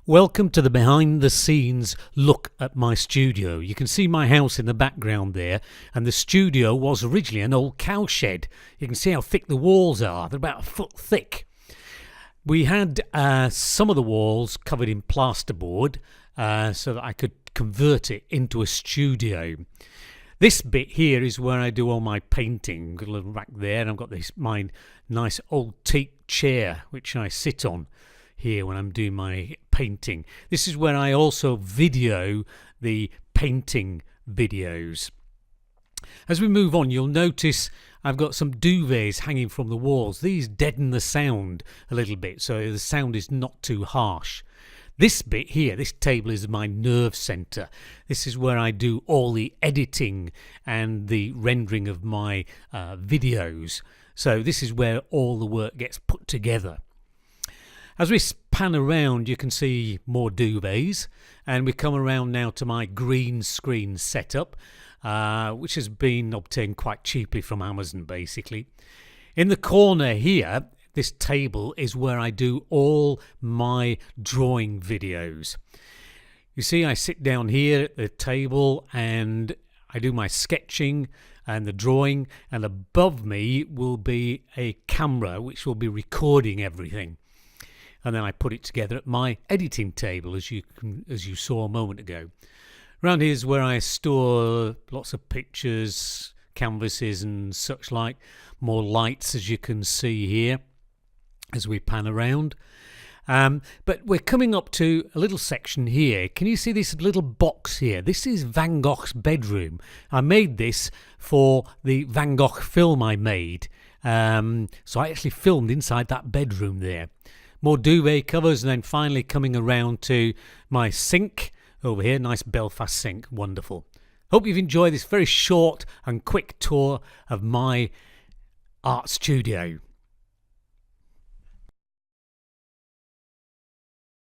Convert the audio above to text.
Welcome to the behind the scenes look at my studio. You can see my house in the background there, and the studio was originally an old cowshed. You can see how thick the walls are. They're about a foot thick. We had some of the walls covered in plasterboard so that I could convert it into a studio. This bit here is where I do all my painting. Got a little rack there, and I've got my nice old teak chair which I sit on here when I'm doing my painting. This is where I also video the painting videos. As we move on, you'll notice I've got some duvets hanging from the walls. These deaden the sound a little bit, so the sound is not too harsh. This bit here, this table, is my nerve center. This is where I do all the editing and the rendering of my videos. So this is where all the work gets put together. As we pan around, you can see more duvets, and we come around now to my green screen setup, which has been obtained quite cheaply from Amazon, basically. In the corner here, this table is where I do all my drawing videos. You see, I sit down here at the table and I do my sketching and the drawing, and above me will be a camera which will be recording everything. And then I put it together at my editing table, as you saw a moment ago. Around here is where I store lots of pictures, canvases and such like. More lights, as you can see here, as we pan around. But we're coming up to a little section here. Can you see this little box here? This is Van Gogh's bedroom. I made this for the Van Gogh film I made. So I actually filmed inside that bedroom there. More duvet covers, and then finally coming around to my sink over here. Nice Belfast sink, wonderful. Hope you've enjoyed this very short and quick tour of my art studio.